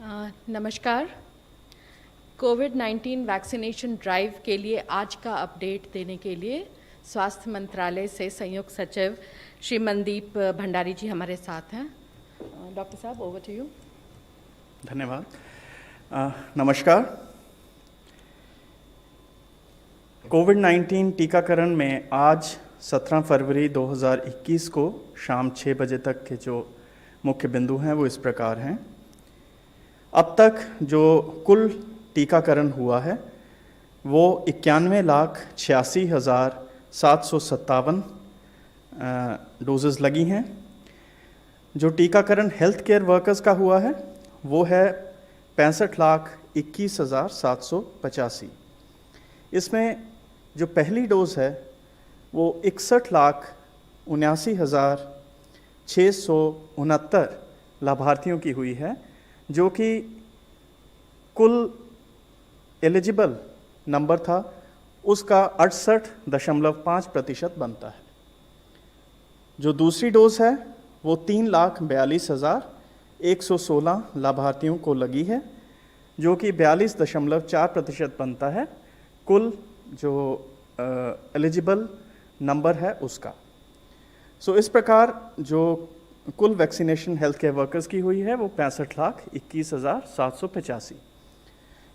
नमस्कार। कोविड-19 vaccination drive के लिए आज का अपडेट देने के लिए स्वास्थ्य मंत्रालय से संयुक्त सचिव श्री मनदीप भंडारी जी हमारे साथ हैं। डॉक्टर साहब, ओवर टू यू। धन्यवाद। नमस्कार। कोविड-19 टीकाकरण में आज 17 फरवरी 2021 को शाम 6 बजे तक के जो मुख्य बिंदु हैं वो इस प्रकार हैं। अब तक जो कुल टीकाकरण हुआ है वो 91,86,757 डोजेज़ लगी हैं। जो टीकाकरण हेल्थ केयर वर्कर्स का हुआ है वो है 65,21,785। इसमें जो पहली डोज़ है वो 61,79,669 लाभार्थियों की हुई है, जो कि कुल एलिजिबल नंबर था उसका 68.5% बनता है। जो दूसरी डोज है वो 3,42,116 लाभार्थियों को लगी है, जो कि 42.4% बनता है कुल जो एलिजिबल नंबर है उसका। सो इस प्रकार जो कुल वैक्सीनेशन हेल्थ केयर वर्कर्स की हुई है वो 65,21,785।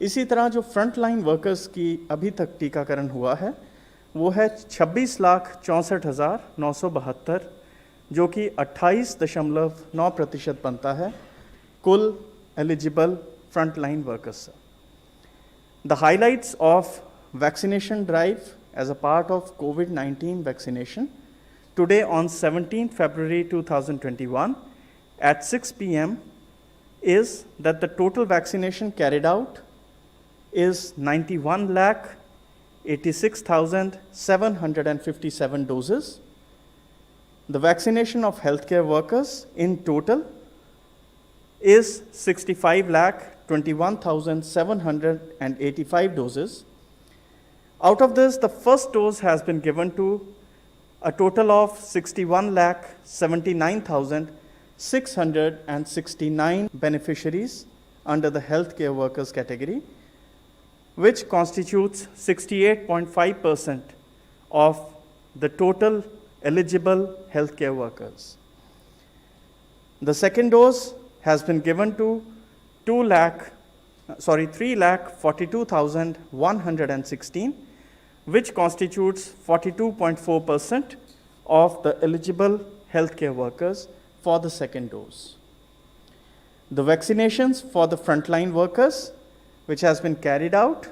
इसी तरह जो फ्रंट लाइन वर्कर्स की अभी तक टीकाकरण हुआ है वो है 26,64,972, जो कि 28.9% बनता है कुल eligible front line workers. The highlights of vaccination drive as a part of कोविड-19 vaccination today on 17th February 2021 at 6 p.m. is that the total vaccination carried out is 91,86,757 doses. The vaccination of healthcare workers in total is 65,21,785 doses. Out of this, the first dose has been given to a total of 61,79,669 beneficiaries under the healthcare workers category, which constitutes 68.5% of the total eligible healthcare workers. The second dose has been given to 3,42,116, which constitutes 42.4% of the eligible healthcare workers for the second dose. The vaccinations for the frontline workers, which has been carried out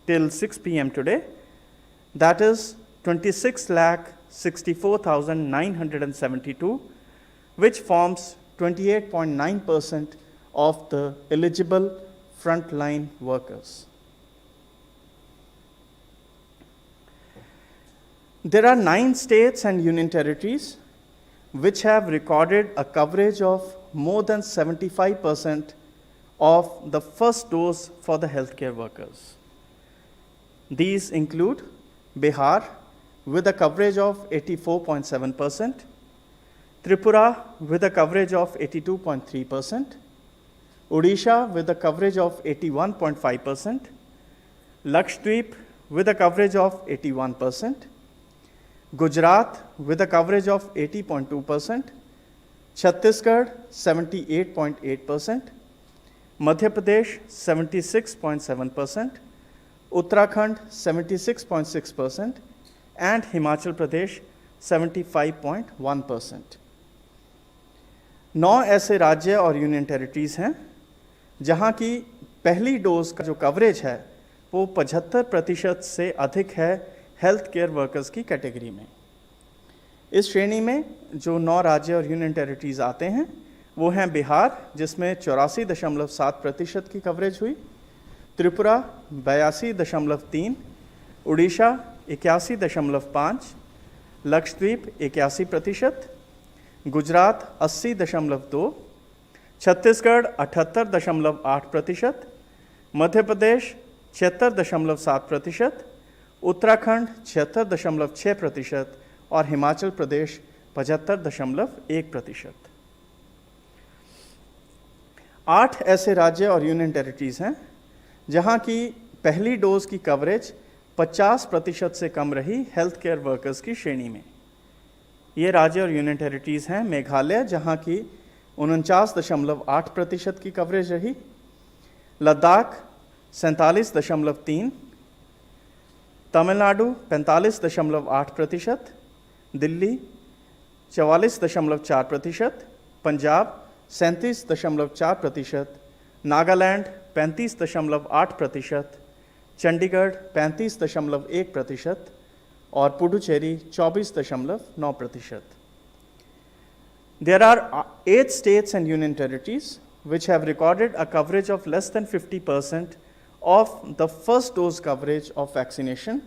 till 6 p.m. today, that is 26,64,972, which forms 28.9% of the eligible frontline workers. There are 9 states and union territories which have recorded a coverage of more than 75% of the first dose for the healthcare workers. These include Bihar with a coverage of 84.7%, Tripura with a coverage of 82.3%, Odisha with a coverage of 81.5%, Lakshadweep with a coverage of 81%, Gujarat with a coverage of 80.2%, Chhattisgarh 78.8%, Madhya Pradesh 76.7%, Uttarakhand 76.6%, and Himachal Pradesh 75.1%. 9 ऐसे राज्य और union territories हैं जहां की पहली dose का जो coverage है वो 75% से अधिक है हेल्थ केयर वर्कर्स की कैटेगरी में। इस श्रेणी में जो 9 राज्य और यूनियन टेरिटरीज आते हैं वो हैं बिहार, जिसमें 84.7% की कवरेज हुई, त्रिपुरा 82.3%, उड़ीसा 81.5%, लक्षद्वीप 81%, गुजरात 80.2%, छत्तीसगढ़ 78.8%, मध्य प्रदेश 76.7%, उत्तराखंड 76.6% और हिमाचल प्रदेश 75.1%। 8 ऐसे राज्य और यूनियन टेरिटरीज़ हैं जहां की पहली डोज की कवरेज 50% से कम रही हेल्थ केयर वर्कर्स की श्रेणी में। ये राज्य और यूनियन टेरिटरीज़ हैं मेघालय जहां की 49.8% की कवरेज रही, लद्दाख 47.3%, तमिलनाडु 45.8%, दिल्ली 44.4%, पंजाब 37.4%, नागालैंड 35.8%, चंडीगढ़ 35.1% और Puducherry 24.9%. There are 8 states and union territories which have recorded a coverage of less than 50% of the first dose coverage of vaccination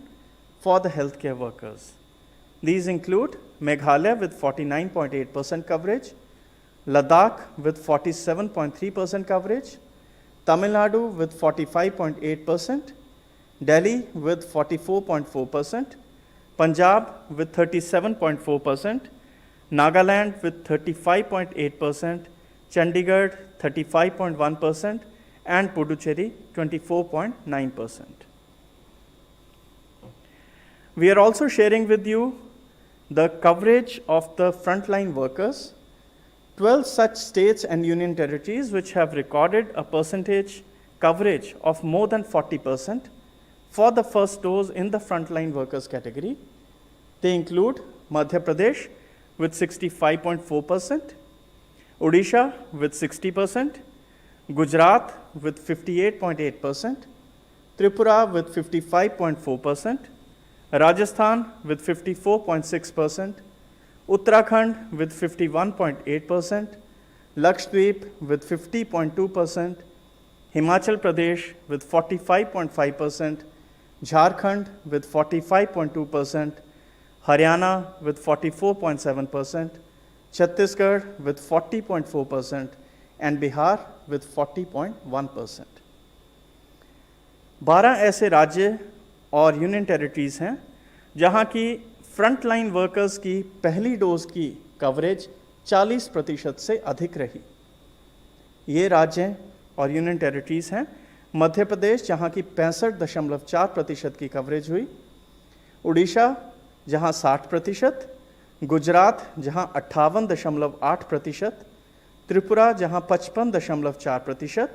for the healthcare workers. These include Meghalaya with 49.8% coverage, Ladakh with 47.3% coverage, Tamil Nadu with 45.8%, Delhi with 44.4%, Punjab with 37.4%, Nagaland with 35.8%, Chandigarh 35.1%, and Puducherry 24.9%. We are also sharing with you the coverage of the frontline workers. 12 such states and union territories which have recorded a percentage coverage of more than 40% for the first dose in the frontline workers category. They include Madhya Pradesh with 65.4%, Odisha with 60%, Gujarat with 58.8%, Tripura with 55.4%, Rajasthan with 54.6%, Uttarakhand with 51.8%, Lakshadweep with 50.2%, Himachal Pradesh with 45.5%, Jharkhand with 45.2%, Haryana with 44.7%, Chhattisgarh with 40.4%, and Bihar with 40.1%. 12 ऐसे राज्य और union territories हैं जहां की frontline workers की पहली dose की coverage 40% से अधिक रही। ये राज्य और यूनियन टेरिटरीज़ हैं मध्य प्रदेश जहां की 65.4% की कवरेज हुई, उड़ीसा जहां 60%, गुजरात जहां 58.8%, त्रिपुरा जहां 55.4%,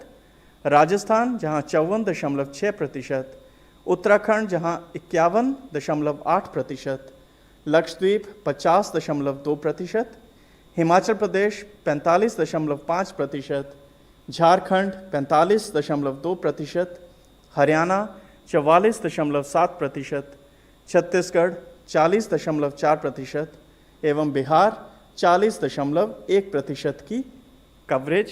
राजस्थान जहां 54.6%, उत्तराखंड जहां 51.8%, लक्षद्वीप 50.2%, हिमाचल प्रदेश 45.5%, झारखंड 45.2%, हरियाणा 44.7%, छत्तीसगढ़ 40.4% एवं बिहार 40.1% की कवरेज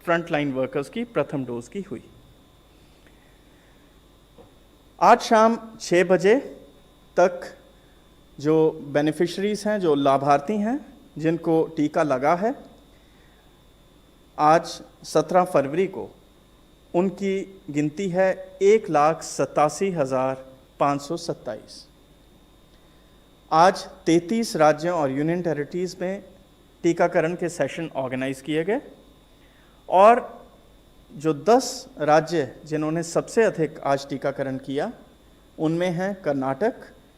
फ्रंटलाइन वर्कर्स की प्रथम डोज की हुई। आज शाम 6 बजे तक जो बेनिफिशरीज हैं, जो लाभार्थी हैं जिनको टीका लगा है, आज 17 फरवरी को उनकी गिनती है 1,87,527। आज 33 राज्यों और यूनियन टेरिटरीज़ में टीकाकरण के सेशन ऑर्गेनाइज किए गए और जो 10 राज्य जिन्होंने सबसे अधिक आज टीकाकरण किया उनमें हैं कर्नाटक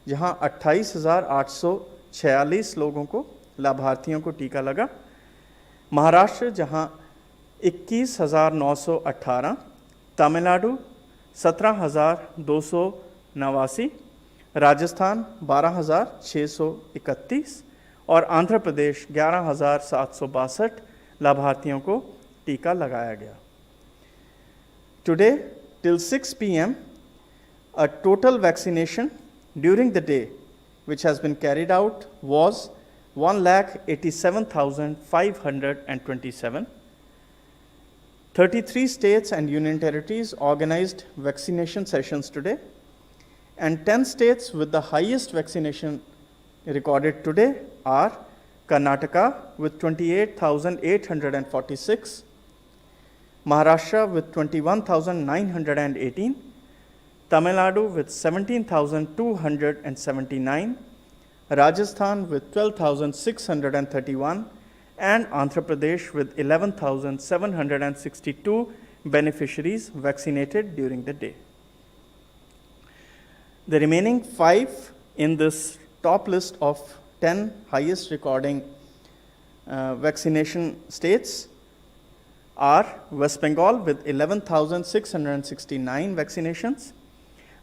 जहां 28,846 लोगों को, लाभार्थियों को टीका लगा, महाराष्ट्र जहां 21,918, तमिलनाडु 17,289, राजस्थान 12,631 और आंध्र प्रदेश 11,762 लाभार्थियों को टीका लगाया गया। Today till 6 p.m. a total vaccination during the day which has been carried out was 1,87,527. 33 states and union territories organized vaccination sessions today, and 10 states with the highest vaccination recorded today are Karnataka with 28,846, Maharashtra with 21,918, Tamil Nadu with 17,279, Rajasthan with 12,631, and Andhra Pradesh with 11,762 beneficiaries vaccinated during the day. The remaining 5 in this top list of 10 highest recording vaccination states are West Bengal with 11,669 vaccinations,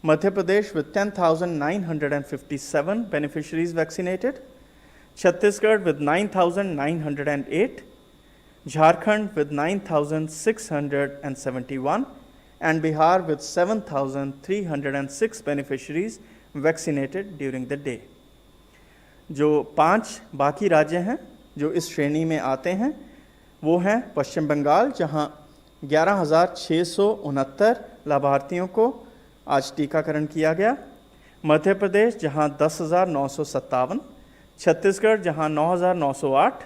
Madhya Pradesh with 10,957 beneficiaries vaccinated, Chhattisgarh with 9,908, Jharkhand with 9,671, and Bihar with 7,306 beneficiaries vaccinated during the day. जो 5 बाकी राज्य हैं जो इस श्रेणी में आते हैं वो हैं पश्चिम बंगाल, जहां 11,669 लाभार्थियों को आज टीकाकरण किया गया, मध्य प्रदेश जहां 10,957, छत्तीसगढ़ जहां 9,908,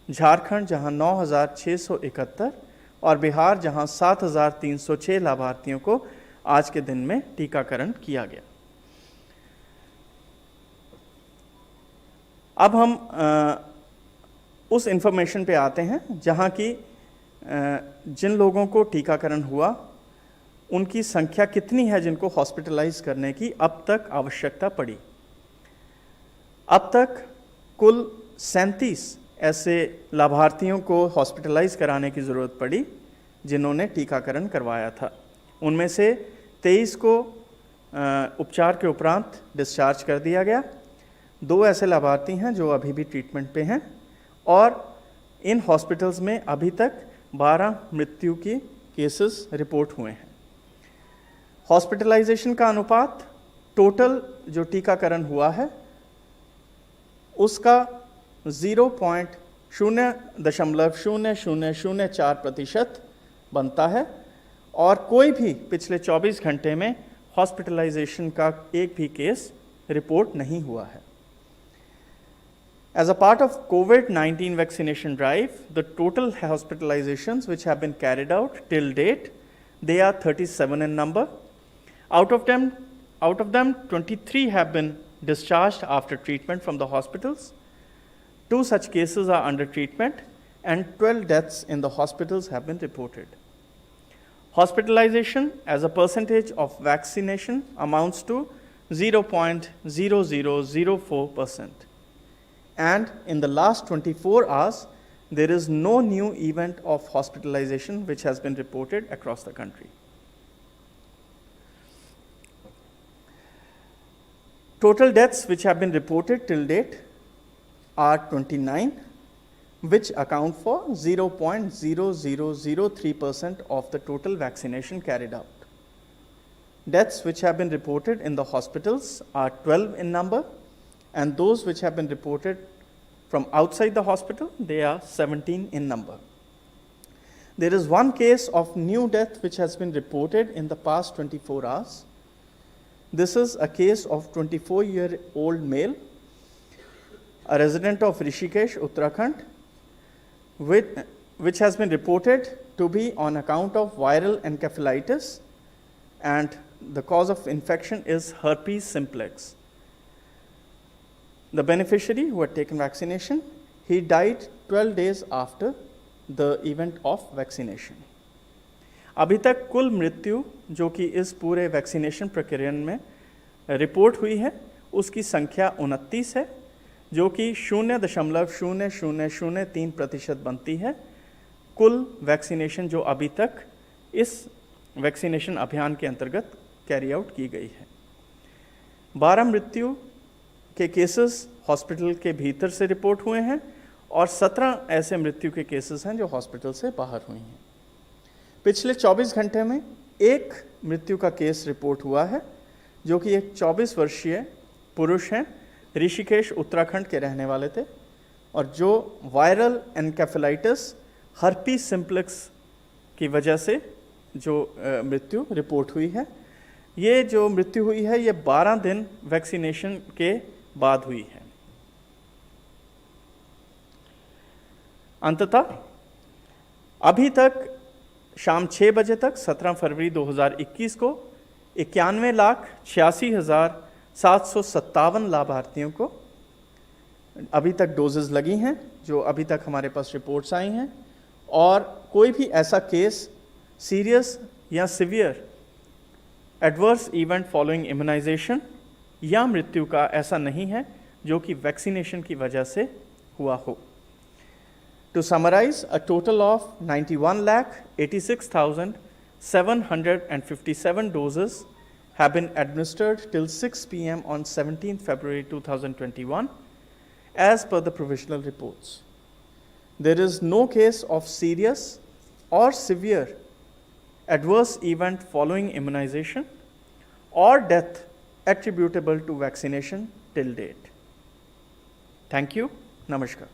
झारखंड जहां 9,671 और बिहार जहां 7,306 लाभार्थियों को आज के दिन में टीकाकरण किया गया। अब हम उस इंफॉर्मेशन पे आते हैं जहां की जिन लोगों को टीकाकरण हुआ उनकी संख्या कितनी है जिनको हॉस्पिटलाइज करने की अब तक आवश्यकता पड़ी। अब तक कुल 37 ऐसे लाभार्थियों को हॉस्पिटलाइज कराने की ज़रूरत पड़ी जिन्होंने टीकाकरण करवाया था। उनमें से 23 को उपचार के उपरांत डिस्चार्ज कर दिया गया। 2 ऐसे लाभार्थी हैं जो अभी भी ट्रीटमेंट पे हैं और इन हॉस्पिटल्स में अभी तक 12 मृत्यु की केसेस रिपोर्ट हुए हैं। हॉस्पिटलाइजेशन का अनुपात टोटल जो टीकाकरण हुआ है उसका 0.0004% बनता है और कोई भी पिछले 24 घंटे में हॉस्पिटलाइजेशन का एक भी केस रिपोर्ट नहीं हुआ है। As a part of COVID-19 vaccination drive, the total hospitalizations which have been carried out till date, they are 37 in number. Out of them, 23 have been discharged after treatment from the hospitals. 2 such cases are under treatment and 12 deaths in the hospitals have been reported. Hospitalization as a percentage of vaccination amounts to 0.0004%. And in the last 24 hours, there is no new event of hospitalization which has been reported across the country. Total deaths which have been reported till date are 29, which account for 0.0003% of the total vaccination carried out. Deaths which have been reported in the hospitals are 12 in number, and those which have been reported from outside the hospital, they are 17 in number. There is one case of new death which has been reported in the past 24 hours. This is a case of 24-year-old male, a resident of Rishikesh, Uttarakhand, which has been reported to be on account of viral encephalitis, and the cause of infection is herpes simplex. The beneficiary who had taken vaccination, he died 12 days after the event of vaccination. अभी तक कुल मृत्यु जो कि इस पूरे vaccination प्रक्रिया में रिपोर्ट हुई है उसकी संख्या 29 है, जो कि 0.0003% बनती है कुल वैक्सीनेशन जो अभी तक इस वैक्सीनेशन अभियान के अंतर्गत कैरी आउट की गई है। 12 मृत्यु के केसेस हॉस्पिटल के भीतर से रिपोर्ट हुए हैं और 17 ऐसे मृत्यु के केसेस हैं जो हॉस्पिटल से बाहर हुई हैं। पिछले 24 घंटे में एक मृत्यु का केस रिपोर्ट हुआ है, जो कि एक 24 वर्षीय पुरुष हैं, ऋषिकेश उत्तराखंड के रहने वाले थे और जो वायरल एनकेफेलाइटिस हर्पीस सिम्प्लेक्स की वजह से जो मृत्यु रिपोर्ट हुई है। ये जो मृत्यु हुई है ये 12 दिन वैक्सीनेशन के बाद हुई है। अंततः अभी तक शाम 6 बजे तक 17 फरवरी 2021 को 91,86,757 लाभार्थियों को अभी तक डोजेस लगी हैं, जो अभी तक हमारे पास रिपोर्ट्स आई हैं, और कोई भी ऐसा केस सीरियस या severe adverse event following immunisation या मृत्यु का ऐसा नहीं है जो कि वैक्सीनेशन की वजह से हुआ हो। To summarize, a total of 91,86,757 doses have been administered till 6 p.m. on 17th February 2021 as per the provisional reports. There is no case of serious or severe adverse event following immunization or death attributable to vaccination till date. Thank you. Namaskar.